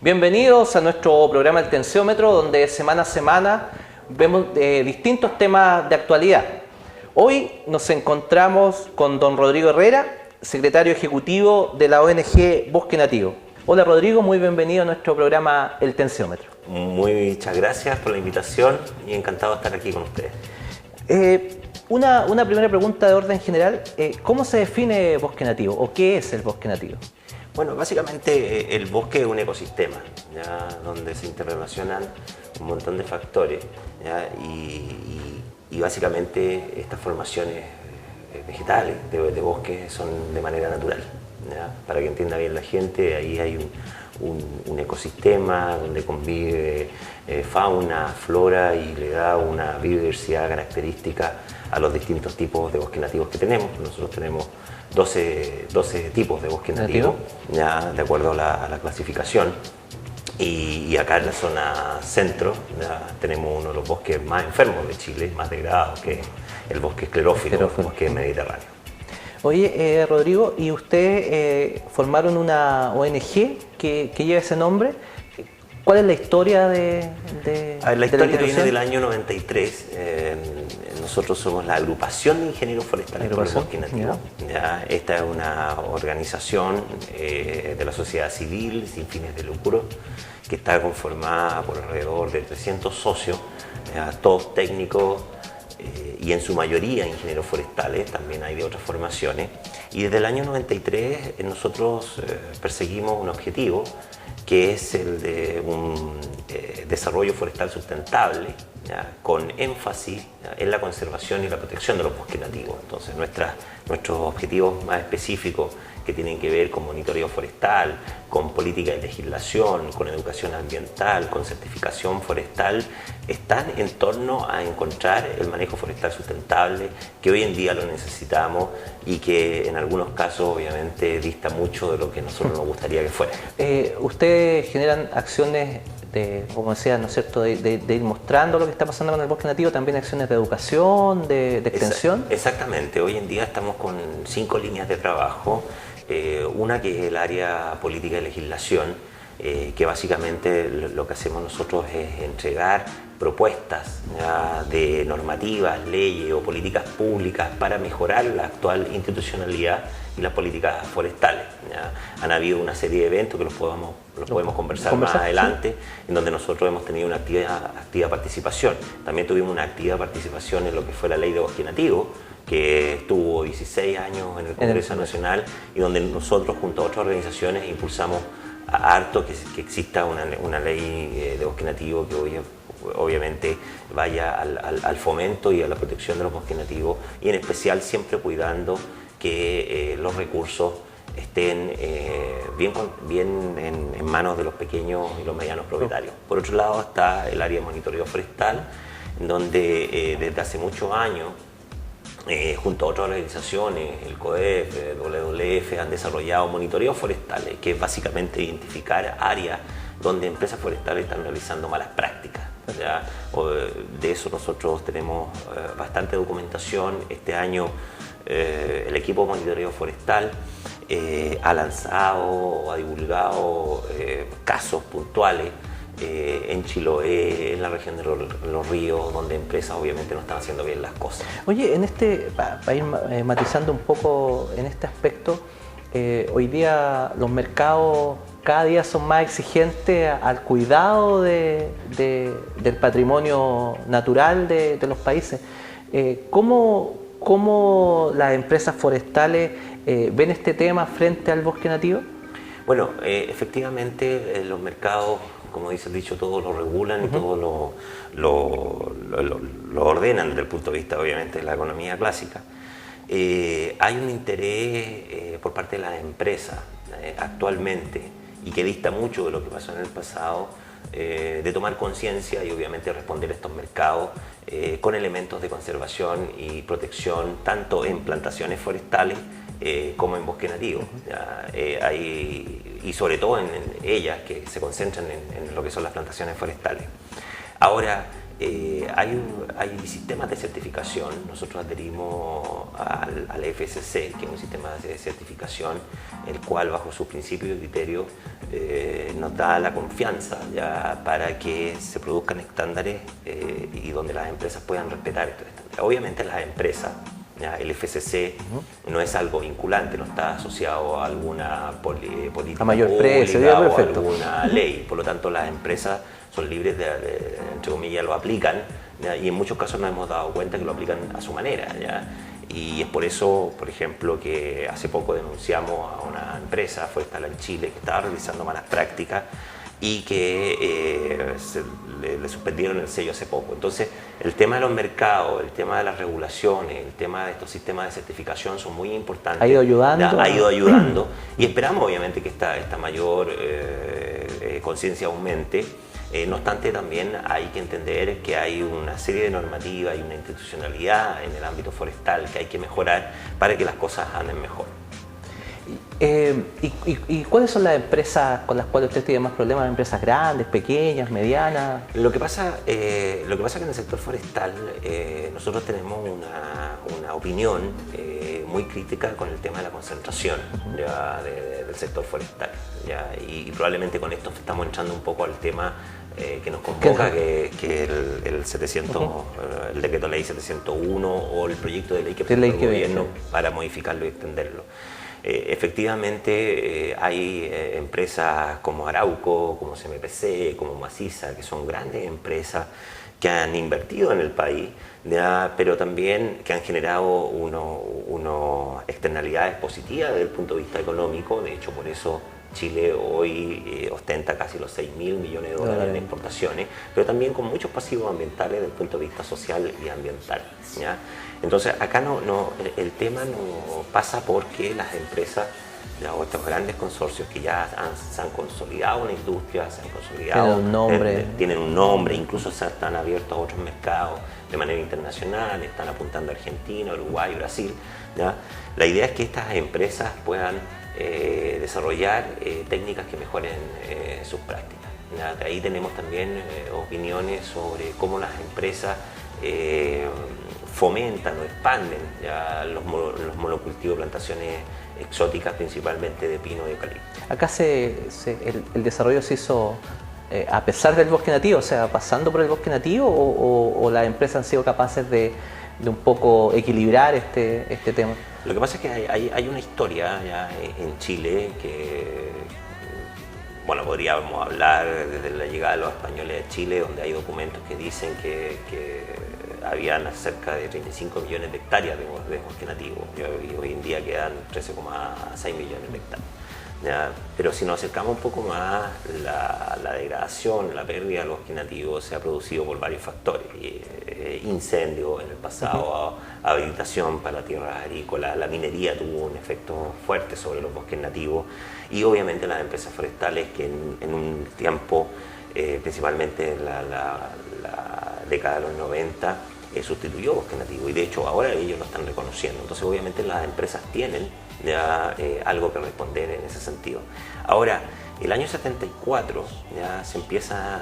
Bienvenidos a nuestro programa El Tensiómetro, donde semana a semana vemos distintos temas de actualidad. Hoy nos encontramos con don Rodrigo Herrera, secretario ejecutivo de la ONG Bosque Nativo. Hola Rodrigo, muy bienvenido a nuestro programa El Tensiómetro. Muchas gracias por la invitación y encantado de estar aquí con ustedes. Una primera pregunta de orden general, ¿cómo se define bosque nativo o qué es el bosque nativo? Bueno, básicamente el bosque es un ecosistema, ¿ya? Donde se interrelacionan un montón de factores, ¿ya? Y básicamente estas formaciones vegetales de bosque son de manera natural, ¿ya? Para que entienda bien la gente, ahí hay un ecosistema donde convive fauna, flora y le da una biodiversidad característica a los distintos tipos de bosques nativos que tenemos. Nosotros tenemos 12 tipos de bosque nativo, ya, de acuerdo a la clasificación. Y acá en la zona centro ya, tenemos uno de los bosques más enfermos de Chile, más degradados, que es el bosque esclerófilo, el bosque mediterráneo. Oye, Rodrigo, ¿y ustedes formaron una ONG que lleva ese nombre? ¿Cuál es la historia de la historia viene del año 93. Nosotros somos la Agrupación de Ingenieros Forestales por el Bosque Nativo. ¿Ya? Esta es una organización de la sociedad civil sin fines de lucro que está conformada por alrededor de 300 socios, todos técnicos y en su mayoría ingenieros forestales, también hay de otras formaciones. Y desde el año 93 nosotros perseguimos un objetivo que es el de un desarrollo forestal sustentable, ¿ya? Con énfasis, ¿ya? En la conservación y la protección de los bosques nativos. Entonces nuestros objetivos más específicos que tienen que ver con monitoreo forestal, con política de legislación, con educación ambiental, con certificación forestal, están en torno a encontrar el manejo forestal sustentable, que hoy en día lo necesitamos y que en algunos casos obviamente dista mucho de lo que nosotros nos gustaría que fuera. Ustedes generan acciones como decía, ¿no es cierto?, de ir mostrando lo que está pasando con el bosque nativo, también acciones de educación, de extensión. Exactamente, hoy en día estamos con 5 líneas de trabajo. Una que es el área política y legislación, que básicamente lo que hacemos nosotros es entregar propuestas, ¿ya? De normativas, leyes o políticas públicas para mejorar la actual institucionalidad y las políticas forestales, ¿ya? Han habido una serie de eventos que los podemos conversar más adelante, ¿sí? En donde nosotros hemos tenido una activa participación. También tuvimos una activa participación en lo que fue la ley de bosque nativo, que estuvo 16 años en el Congreso Nacional y donde nosotros junto a otras organizaciones impulsamos harto que exista una ley de bosque nativo que obviamente vaya al fomento y a la protección de los bosques nativos y en especial siempre cuidando que los recursos estén bien en manos de los pequeños y los medianos propietarios. Por otro lado está el área de monitoreo forestal, donde desde hace muchos años junto a otras organizaciones, el CODEF, el WWF, han desarrollado monitoreos forestales, que es básicamente identificar áreas donde empresas forestales están realizando malas prácticas, ¿ya? De eso nosotros tenemos bastante documentación. Este año el equipo de monitoreo forestal ha lanzado o ha divulgado casos puntuales en Chiloé, en la región de los ríos, donde empresas obviamente no están haciendo bien las cosas. Oye, para ir matizando un poco en este aspecto, hoy día los mercados cada día son más exigentes al cuidado del patrimonio natural de los países. ¿Cómo las empresas forestales ven este tema frente al bosque nativo? Bueno, efectivamente los mercados, como dice el dicho, todo lo regulan y todo lo ordenan desde el punto de vista, obviamente, de la economía clásica. Hay un interés por parte de las empresas actualmente, y que dista mucho de lo que pasó en el pasado, de tomar conciencia y obviamente responder a estos mercados con elementos de conservación y protección, tanto en plantaciones forestales como en bosque nativo. Y sobre todo en ellas, que se concentran en lo que son las plantaciones forestales. Ahora, hay sistemas de certificación. Nosotros adherimos al FSC, que es un sistema de certificación, el cual bajo sus principios y criterios nos da la confianza ya para que se produzcan estándares y donde las empresas puedan respetar estos estándares. Obviamente las empresas, ya, el FSC no es algo vinculante, no está asociado a alguna política a mayor pública precio, o perfecto. alguna ley. Por lo tanto, las empresas son libres de entre comillas, lo aplican, ¿ya? Y en muchos casos nos hemos dado cuenta que lo aplican a su manera, ¿ya? Y es por eso, por ejemplo, que hace poco denunciamos a una empresa forestal en Chile que estaba realizando malas prácticas y que le suspendieron el sello hace poco. Entonces, el tema de los mercados, el tema de las regulaciones, el tema de estos sistemas de certificación son muy importantes. Ha ido ayudando. Ha ido ayudando y esperamos obviamente que esta mayor conciencia aumente. No obstante, también hay que entender que hay una serie de normativas y una institucionalidad en el ámbito forestal que hay que mejorar para que las cosas anden mejor. ¿Y cuáles son las empresas con las cuales usted tiene más problemas? ¿Empresas grandes, pequeñas, medianas? Lo que pasa es que en el sector forestal nosotros tenemos una opinión muy crítica con el tema de la concentración ya, del sector forestal. Ya, y probablemente con esto estamos entrando un poco al tema que nos convoca, que el 700, el decreto ley 701 o el proyecto de ley que presentó el gobierno para modificarlo y extenderlo. Efectivamente hay empresas como Arauco, como CMPC, como Maciza, que son grandes empresas que han invertido en el país, ¿ya? Pero también que han generado unas externalidades positivas desde el punto de vista económico. De hecho, por eso Chile hoy ostenta casi los 6.000 millones de dólares en exportaciones, pero también con muchos pasivos ambientales desde el punto de vista social y ambiental, ¿ya? Entonces, acá el tema no pasa porque las empresas o estos grandes consorcios que ya se han consolidado en la industria, se han consolidado, tienen un nombre, incluso se están abiertos a otros mercados de manera internacional, están apuntando a Argentina, Uruguay, Brasil, ¿ya? La idea es que estas empresas puedan desarrollar técnicas que mejoren sus prácticas, ¿ya? De ahí tenemos también opiniones sobre cómo las empresas fomentan o expanden ya los monocultivos, plantaciones exóticas, principalmente de pino y eucalipto. Acá el desarrollo se hizo a pesar del bosque nativo, o sea, pasando por el bosque nativo, o las empresas han sido capaces de un poco equilibrar este tema. Lo que pasa es que hay una historia ya en Chile que, bueno, podríamos hablar desde la llegada de los españoles a Chile, donde hay documentos que dicen que habían cerca de 35 millones de hectáreas de bosque nativo, y hoy en día quedan 13,6 millones de hectáreas. ¿Ya? Pero si nos acercamos un poco más, la degradación, la pérdida del bosque nativo se ha producido por varios factores. Incendios en el pasado, habilitación para la tierra agrícola, la minería tuvo un efecto fuerte sobre los bosques nativos y obviamente las empresas forestales que en un tiempo, principalmente la década de los 90, sustituyó bosque nativo y de hecho ahora ellos lo están reconociendo. Entonces obviamente las empresas tienen ya algo que responder en ese sentido. Ahora, el año 74 ya se empieza,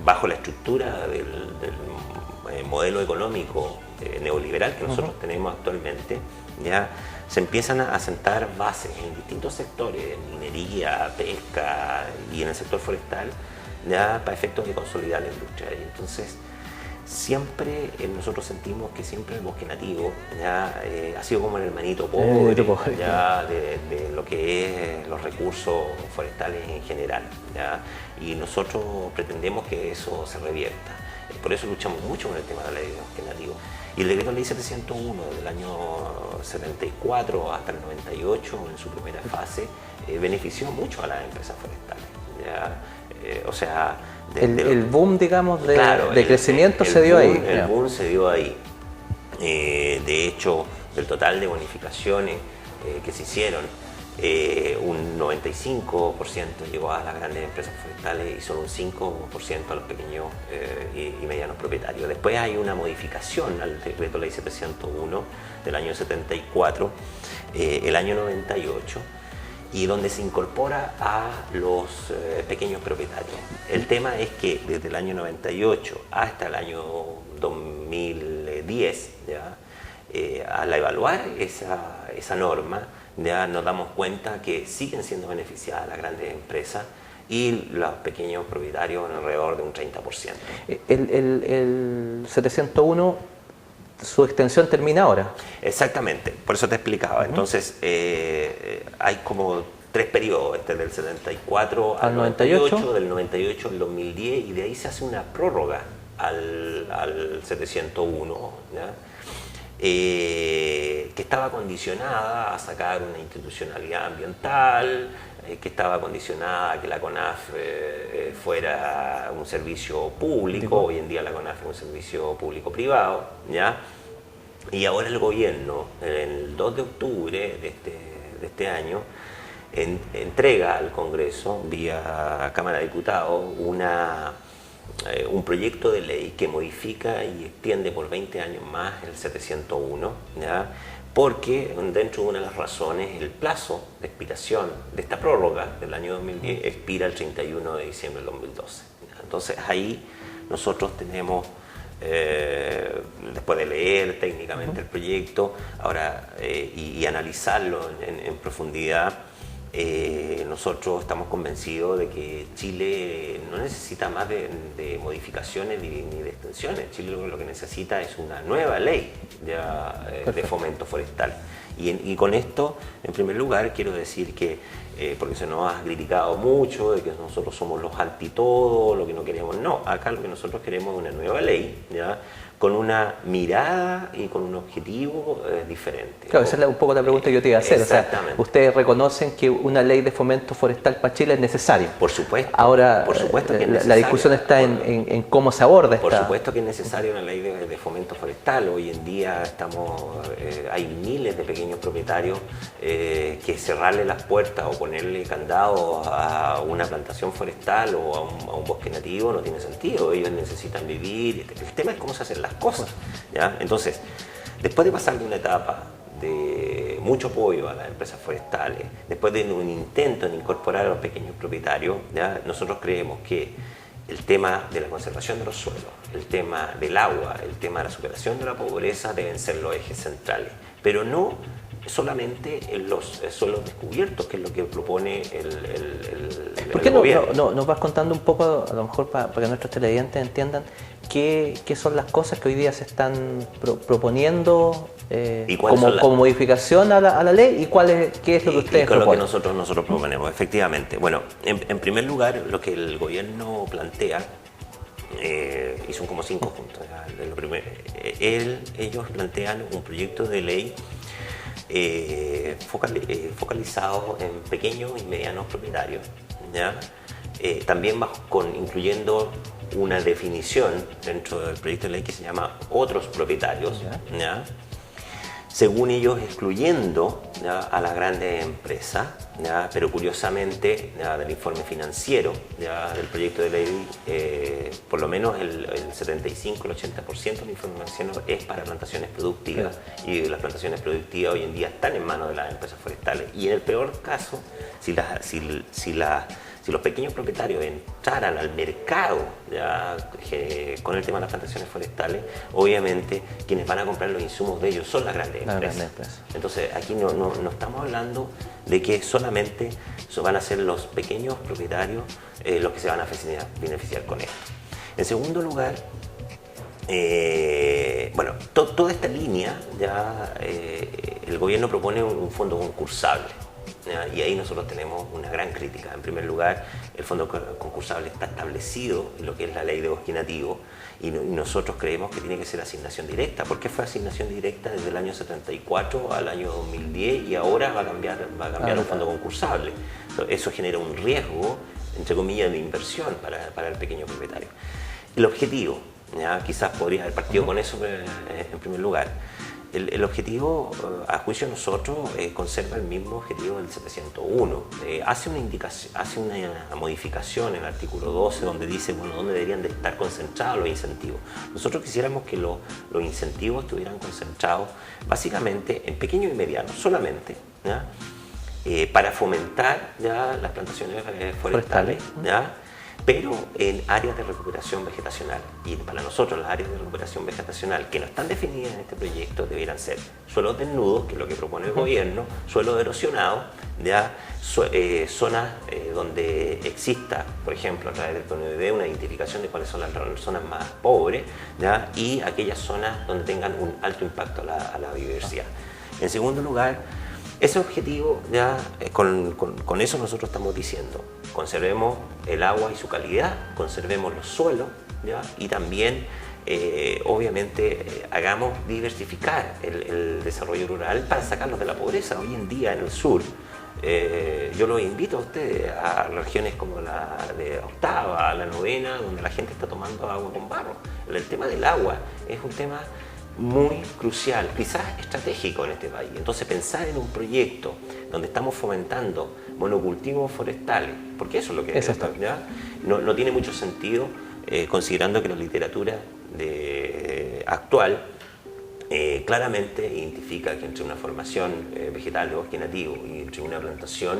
bajo la estructura del modelo económico neoliberal que nosotros tenemos actualmente, ya se empiezan a sentar bases en distintos sectores, minería, pesca y en el sector forestal, ya para efectos de consolidar la industria. Y entonces, siempre nosotros sentimos que siempre el bosque nativo ya ha sido como el hermanito pobre ya de lo que es los recursos forestales en general, ¿ya? Y nosotros pretendemos que eso se revierta. Por eso luchamos mucho con el tema de la ley de bosque nativo. Y el decreto ley 701 del año 74 hasta el 98 en su primera fase benefició mucho a las empresas forestales, ¿ya? O sea, el boom, digamos, claro, de crecimiento se dio ahí. El boom se dio ahí. De hecho, del total de bonificaciones que se hicieron, un 95% llegó a las grandes empresas forestales y solo un 5% a los pequeños y medianos propietarios. Después hay una modificación al decreto ley 701 del año 74, el año 98, y donde se incorpora a los pequeños propietarios. El tema es que desde el año 98 hasta el año 2010, ¿ya? Al evaluar esa norma, ya nos damos cuenta que siguen siendo beneficiadas las grandes empresas y los pequeños propietarios en alrededor de un 30%. El 701, su extensión termina ahora. Exactamente, por eso te explicaba. Entonces, hay como 3 periodos, del 74 al 98, del 98 al 2010, y de ahí se hace una prórroga al 701, ¿ya? Que estaba condicionada a sacar una institucionalidad ambiental, que estaba condicionada a que la CONAF fuera un servicio público. Hoy en día la CONAF es un servicio público-privado, ¿ya? Y ahora el gobierno, el 2 de octubre de este año, entrega al Congreso, vía Cámara de Diputados, un proyecto de ley que modifica y extiende por 20 años más el 701, ¿ya? Porque dentro de una de las razones, el plazo de expiración de esta prórroga del año 2010 expira el 31 de diciembre del 2012. ¿Ya? Entonces ahí nosotros tenemos, después de leer técnicamente el proyecto ahora y analizarlo en profundidad, nosotros estamos convencidos de que Chile no necesita más de modificaciones ni de extensiones. Chile lo que necesita es una nueva ley de fomento forestal. Y con esto, en primer lugar, quiero decir que, porque se nos ha criticado mucho de que nosotros somos los anti todo, lo que no queremos. No, acá lo que nosotros queremos es una nueva ley, ¿ya? Con una mirada y con un objetivo diferente. Claro, esa es un poco la pregunta que yo te iba a hacer. Exactamente. O sea, ¿ustedes reconocen que una ley de fomento forestal para Chile es necesaria? Por supuesto. Ahora, por supuesto que es necesaria. La discusión está en cómo se aborda esta. Por supuesto que es necesaria una ley de fomento forestal. Hoy en día hay miles de pequeños propietarios que cerrarle las puertas o ponerle candado a una plantación forestal o a un bosque nativo no tiene sentido. Ellos necesitan vivir. El tema es cómo se hacen las cosas, ¿ya? Entonces, después de pasar de una etapa de mucho apoyo a las empresas forestales, después de un intento en incorporar a los pequeños propietarios, ¿ya? Nosotros creemos que el tema de la conservación de los suelos, el tema del agua, el tema de la superación de la pobreza deben ser los ejes centrales, pero no solamente en los suelos descubiertos, que es lo que propone ¿Por qué el gobierno. no nos vas contando un poco, a lo mejor para que nuestros televidentes entiendan qué son las cosas que hoy día se están proponiendo como modificación a la ley y qué es lo que ustedes proponen? Lo que nosotros proponemos, efectivamente. Bueno, en primer lugar, lo que el gobierno plantea, y son como 5 puntos. Ellos plantean un proyecto de ley focalizado en pequeños y medianos propietarios, ¿ya? También incluyendo una definición dentro del proyecto de ley que se llama otros propietarios, ¿ya? Según ellos excluyendo, ¿ya?, a las grandes empresas, ¿ya? Pero curiosamente, ¿ya?, del informe financiero, ¿ya?, del proyecto de ley, por lo menos el 75, el 80% del informe financiero es para plantaciones productivas, y las plantaciones productivas hoy en día están en manos de las empresas forestales, y en el peor caso, si los pequeños propietarios entraran al mercado, ya, con el tema de las plantaciones forestales, obviamente quienes van a comprar los insumos de ellos son las grandes empresas. Entonces aquí no estamos hablando de que solamente van a ser los pequeños propietarios los que se van a beneficiar con esto. En segundo lugar, bueno, toda esta línea, ya, el gobierno propone un fondo concursable. Y ahí nosotros tenemos una gran crítica. En primer lugar, el fondo concursable está establecido en lo que es la ley de bosque nativo, y nosotros creemos que tiene que ser asignación directa. ¿Por qué fue asignación directa desde el año 74 al año 2010 y ahora va a cambiar un fondo concursable? Eso genera un riesgo, entre comillas, de inversión para el pequeño propietario. El objetivo, ¿ya?, quizás podría haber partido con eso en primer lugar. El objetivo, a juicio de nosotros, conserva el mismo objetivo del 701. Hace una modificación en el artículo 12 donde dice, bueno, dónde deberían de estar concentrados los incentivos. Nosotros quisiéramos que los incentivos estuvieran concentrados básicamente en pequeños y medianos solamente, ¿ya?, para fomentar ya las plantaciones forestales, ¿ya? Pero en áreas de recuperación vegetacional. Y para nosotros las áreas de recuperación vegetacional que no están definidas en este proyecto debieran ser suelos desnudos, que es lo que propone el gobierno, suelos erosionados, ¿ya? Zonas donde exista, por ejemplo, a través del PNUD, una identificación de cuáles son las zonas más pobres, ¿ya? Y aquellas zonas donde tengan un alto impacto a la biodiversidad. En segundo lugar, ese objetivo, ya con eso nosotros estamos diciendo, conservemos el agua y su calidad, conservemos los suelos, ¿ya? Y también, obviamente, hagamos diversificar el desarrollo rural para sacarlos de la pobreza. Hoy en día en el sur, yo los invito a ustedes a regiones como la de octava, la novena, donde la gente está tomando agua con barro. El tema del agua es un tema muy crucial, quizás estratégico en este país. Entonces pensar en un proyecto donde estamos fomentando monocultivos forestales, porque eso es lo que es, ¿ya? No tiene mucho sentido, considerando que la literatura actual claramente identifica que entre una formación vegetal de bosque nativo y entre una plantación,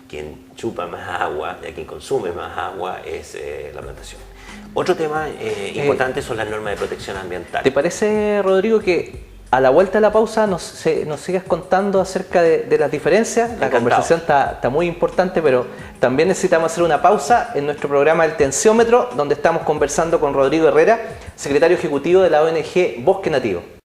quien chupa más agua, quien consume más agua es la plantación. Otro tema importante son las normas de protección ambiental. ¿Te parece, Rodrigo, que a la vuelta de la pausa nos sigas contando acerca de las diferencias? La conversación está muy importante, pero también necesitamos hacer una pausa en nuestro programa El Tensiómetro, donde estamos conversando con Rodrigo Herrera, secretario ejecutivo de la ONG Bosque Nativo.